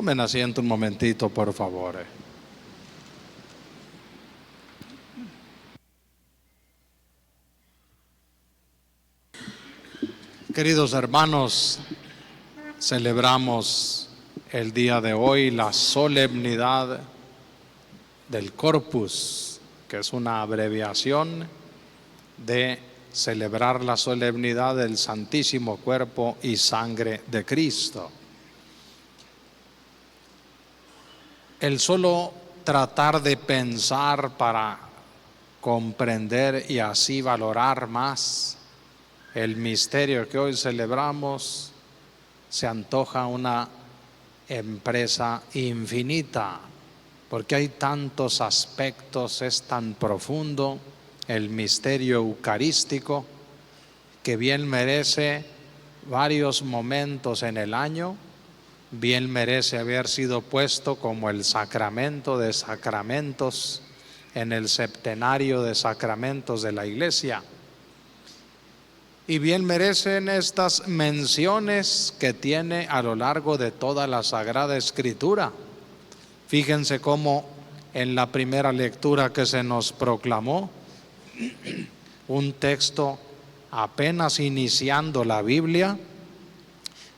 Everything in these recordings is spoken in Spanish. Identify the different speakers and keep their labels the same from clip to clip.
Speaker 1: Tomen asiento un momentito, por favor. Queridos hermanos, celebramos el día de hoy la solemnidad del Corpus, que es una abreviación de celebrar la solemnidad del Santísimo Cuerpo y Sangre de Cristo. El solo tratar de pensar para comprender y así valorar más el misterio que hoy celebramos se antoja una empresa infinita, porque hay tantos aspectos, es tan profundo el misterio eucarístico que bien merece varios momentos en el año, bien merece haber sido puesto como el sacramento de sacramentos en el septenario de sacramentos de la Iglesia. Y bien merecen estas menciones que tiene a lo largo de toda la Sagrada Escritura. Fíjense cómo en la primera lectura que se nos proclamó, un texto apenas iniciando la Biblia,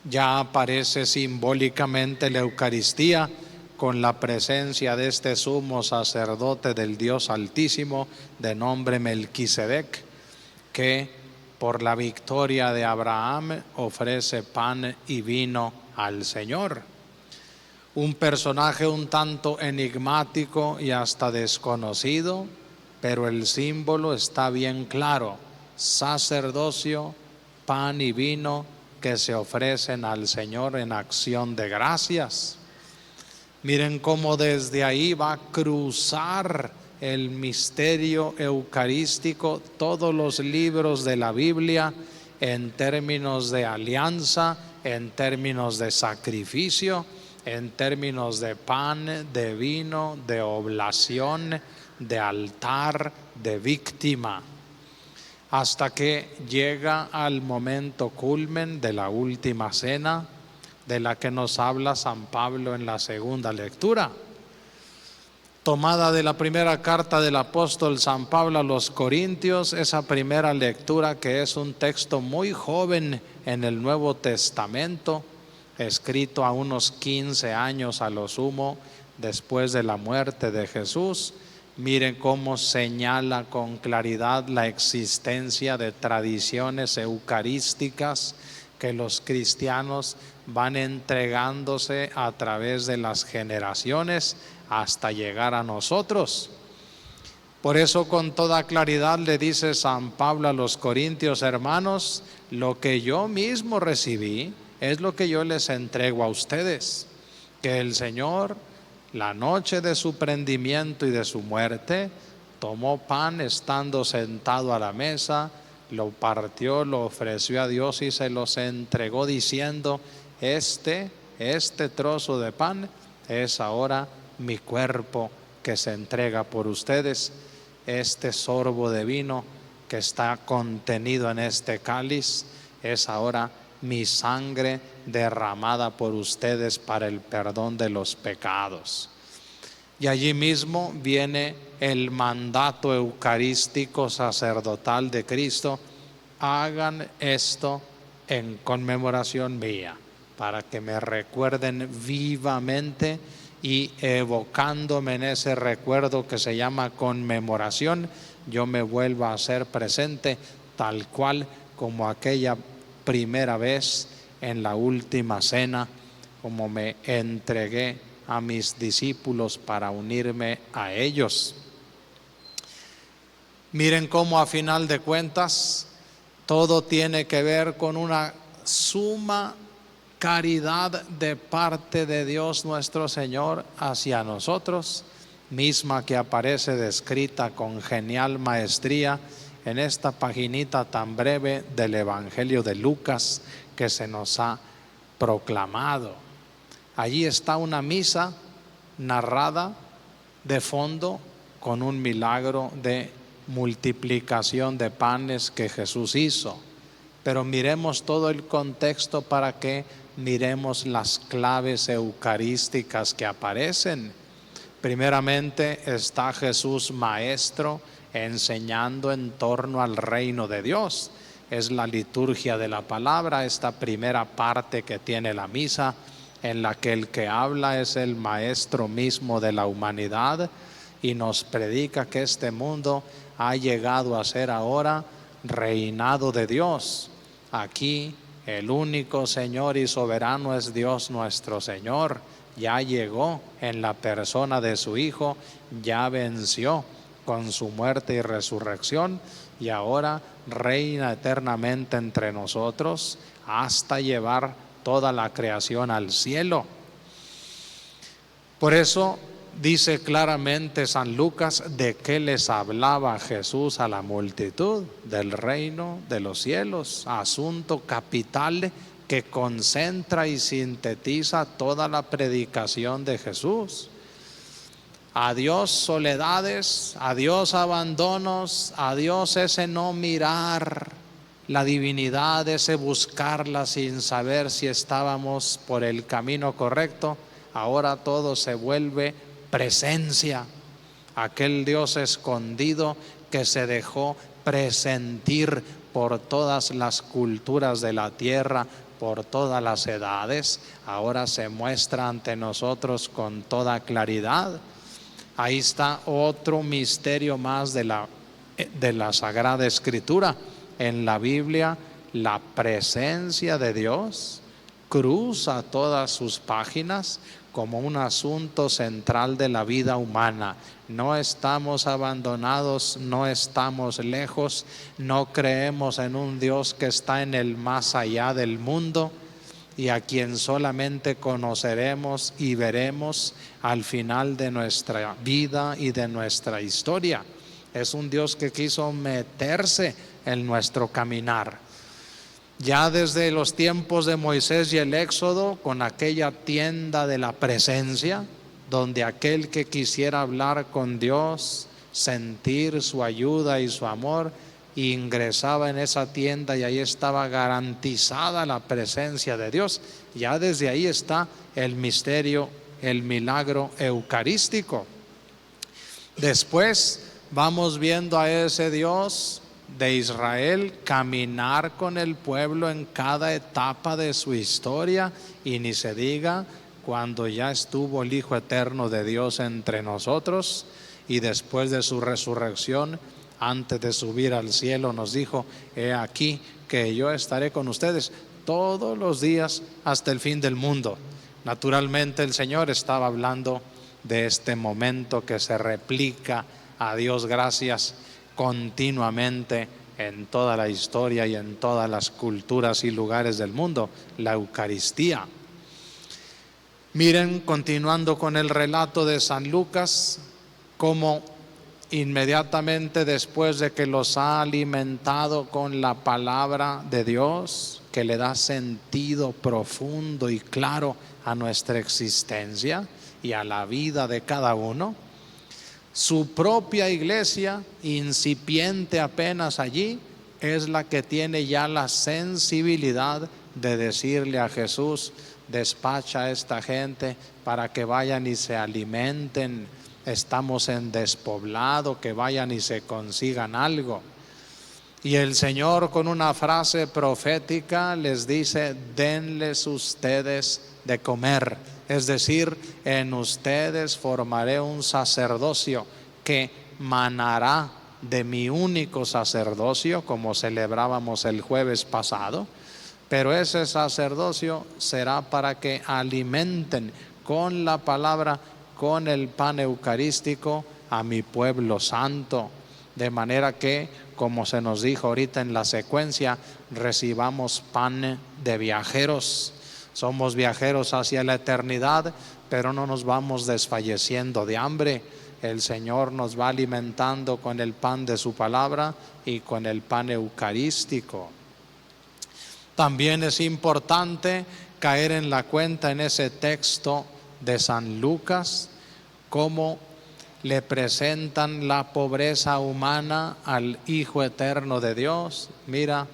Speaker 1: ya aparece simbólicamente la Eucaristía con la presencia de este sumo sacerdote del Dios Altísimo de nombre Melquisedec, que por la victoria de Abraham ofrece pan y vino al Señor. Un personaje un tanto enigmático y hasta desconocido, pero el símbolo está bien claro: sacerdocio, pan y vino que se ofrecen al Señor en acción de gracias. Miren cómo desde ahí va a cruzar el misterio eucarístico todos los libros de la Biblia en términos de alianza, en términos de sacrificio, en términos de pan, de vino, de oblación, de altar, de víctima, hasta que llega al momento culmen de la última cena, de la que nos habla San Pablo en la segunda lectura, tomada de la primera carta del apóstol San Pablo a los Corintios, esa primera lectura que es un texto muy joven en el Nuevo Testamento, escrito a unos 15 años a lo sumo después de la muerte de Jesús. Miren cómo señala con claridad la existencia de tradiciones eucarísticas que los cristianos van entregándose a través de las generaciones hasta llegar a nosotros. Por eso con toda claridad le dice San Pablo a los Corintios: hermanos, lo que yo mismo recibí es lo que yo les entrego a ustedes, que el Señor, la noche de su prendimiento y de su muerte, tomó pan estando sentado a la mesa, lo partió, lo ofreció a Dios y se los entregó diciendo: este trozo de pan es ahora mi cuerpo que se entrega por ustedes. Este sorbo de vino que está contenido en este cáliz es ahora mi sangre derramada por ustedes para el perdón de los pecados. Y allí mismo viene el mandato eucarístico sacerdotal de Cristo: hagan esto en conmemoración mía, para que me recuerden vivamente, y evocándome en ese recuerdo que se llama conmemoración, yo me vuelvo a hacer presente tal cual como aquella primera vez en la última cena, como me entregué a mis discípulos para unirme a ellos. Miren cómo a final de cuentas todo tiene que ver con una suma caridad de parte de Dios nuestro Señor hacia nosotros, misma que aparece descrita con genial maestría en esta paginita tan breve del Evangelio de Lucas que se nos ha proclamado. Allí está una misa narrada de fondo con un milagro de multiplicación de panes que Jesús hizo. pero miremos todo el contexto para que miremos las claves eucarísticas que aparecen. Primeramente está Jesús maestro enseñando en torno al reino de Dios. Es la liturgia de la palabra, esta primera parte que tiene la misa, en la que el que habla es el maestro mismo de la humanidad y nos predica que este mundo ha llegado a ser ahora reinado de Dios. Aquí el único Señor y soberano es Dios nuestro Señor. Ya llegó en la persona de su Hijo, ya venció con su muerte y resurrección y ahora reina eternamente entre nosotros hasta llevar toda la creación al cielo. Por eso dice claramente San Lucas de qué les hablaba Jesús a la multitud: del reino de los cielos, asunto capital que concentra y sintetiza toda la predicación de Jesús. Adiós soledades, adiós abandonos, adiós ese no mirar la divinidad, ese buscarla sin saber si estábamos por el camino correcto. Ahora todo se vuelve presencia, aquel Dios escondido que se dejó presentir por todas las culturas de la tierra, por todas las edades, ahora se muestra ante nosotros con toda claridad. Ahí está otro misterio más de la Sagrada Escritura. En la Biblia, la presencia de Dios cruza todas sus páginas como un asunto central de la vida humana. No estamos abandonados, no estamos lejos, no creemos en un Dios que está en el más allá del mundo y a quien solamente conoceremos y veremos al final de nuestra vida y de nuestra historia. Es un Dios que quiso meterse en nuestro caminar. Ya desde los tiempos de Moisés y el Éxodo, con aquella tienda de la presencia, donde aquel que quisiera hablar con Dios, sentir su ayuda y su amor, ingresaba en esa tienda y ahí estaba garantizada la presencia de Dios. Ya desde ahí está el misterio, el milagro eucarístico. Después vamos viendo a ese Dios de Israel caminar con el pueblo en cada etapa de su historia, y ni se diga cuando ya estuvo el Hijo Eterno de Dios entre nosotros y después de su resurrección, antes de subir al cielo, nos dijo: he aquí que yo estaré con ustedes todos los días hasta el fin del mundo. Naturalmente el Señor estaba hablando de este momento que se replica, a Dios gracias, continuamente en toda la historia y en todas las culturas y lugares del mundo, la Eucaristía. Miren, continuando con el relato de San Lucas, cómo inmediatamente después de que los ha alimentado con la palabra de Dios, que le da sentido profundo y claro a nuestra existencia y a la vida de cada uno, su propia iglesia, incipiente apenas allí, es la que tiene ya la sensibilidad de decirle a Jesús: despacha a esta gente para que vayan y se alimenten, estamos en despoblado, que vayan y se consigan algo. Y el Señor, con una frase profética, les dice: denles ustedes de comer. Es decir, en ustedes formaré un sacerdocio que manará de mi único sacerdocio, como celebrábamos el jueves pasado, pero ese sacerdocio será para que alimenten con la palabra, con el pan eucarístico, a mi pueblo santo, de manera que, como se nos dijo ahorita en la secuencia, recibamos pan de viajeros. Somos viajeros hacia la eternidad, pero no nos vamos desfalleciendo de hambre. El Señor nos va alimentando con el pan de su palabra y con el pan eucarístico. También es importante caer en la cuenta en ese texto de San Lucas, cómo le presentan la pobreza humana al Hijo Eterno de Dios. Mira,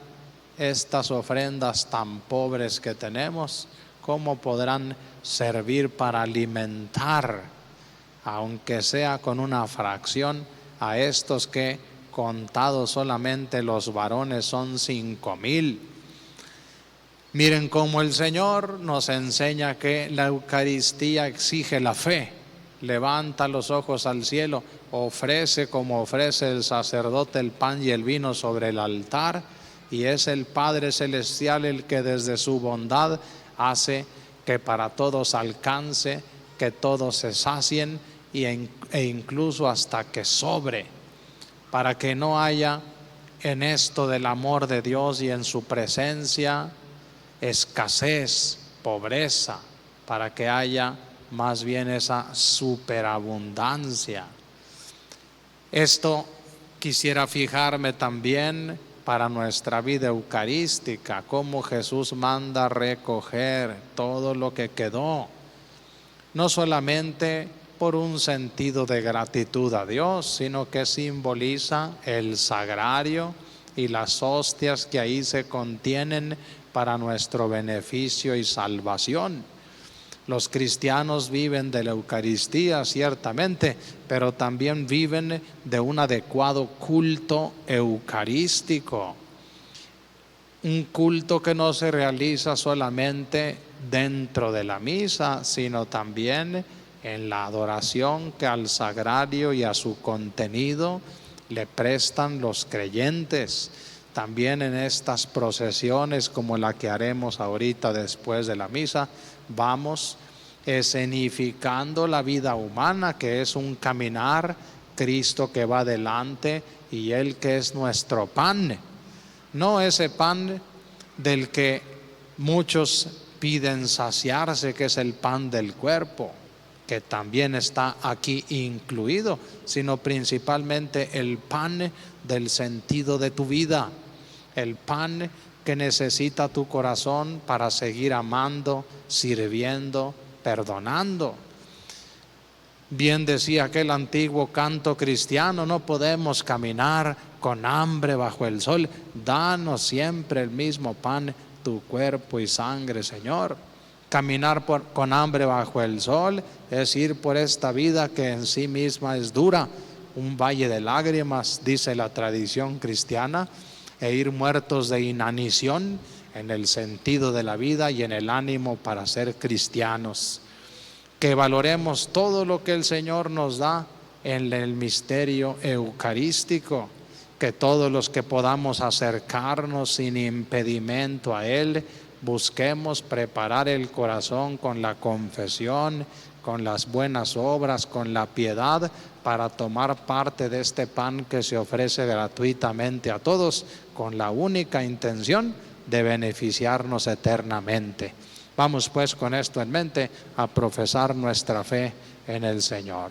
Speaker 1: estas ofrendas tan pobres que tenemos, cómo podrán servir para alimentar, aunque sea con una fracción, a estos que, contados solamente los varones, son 5,000. Miren cómo el Señor nos enseña que la Eucaristía exige la fe. Levanta los ojos al cielo, ofrece como ofrece el sacerdote el pan y el vino sobre el altar, y es el Padre Celestial el que desde su bondad hace que para todos alcance, que todos se sacien e incluso hasta que sobre, para que no haya en esto del amor de Dios y en su presencia escasez, pobreza, para que haya más bien esa superabundancia. Esto quisiera fijarme también para nuestra vida eucarística, cómo Jesús manda recoger todo lo que quedó, no solamente por un sentido de gratitud a Dios, sino que simboliza el sagrario y las hostias que ahí se contienen para nuestro beneficio y salvación. Los cristianos viven de la Eucaristía, ciertamente, pero también viven de un adecuado culto eucarístico. Un culto que no se realiza solamente dentro de la misa, sino también en la adoración que al sagrario y a su contenido le prestan los creyentes. También en estas procesiones como la que haremos ahorita después de la misa, vamos escenificando la vida humana, que es un caminar, Cristo que va adelante y Él que es nuestro pan. No ese pan del que muchos piden saciarse, que es el pan del cuerpo, que también está aquí incluido, sino principalmente el pan del sentido de tu vida, el pan que necesita tu corazón para seguir amando, sirviendo, perdonando. Bien decía aquel antiguo canto cristiano: no podemos caminar con hambre bajo el sol, danos siempre el mismo pan, tu cuerpo y sangre, Señor. Caminar con hambre bajo el sol es ir por esta vida que en sí misma es dura, un valle de lágrimas, dice la tradición cristiana, e ir muertos de inanición en el sentido de la vida y en el ánimo para ser cristianos. Que valoremos todo lo que el Señor nos da en el misterio eucarístico, que todos los que podamos acercarnos sin impedimento a Él, busquemos preparar el corazón con la confesión, con las buenas obras, con la piedad, para tomar parte de este pan que se ofrece gratuitamente a todos, con la única intención de beneficiarnos eternamente. Vamos pues con esto en mente a profesar nuestra fe en el Señor.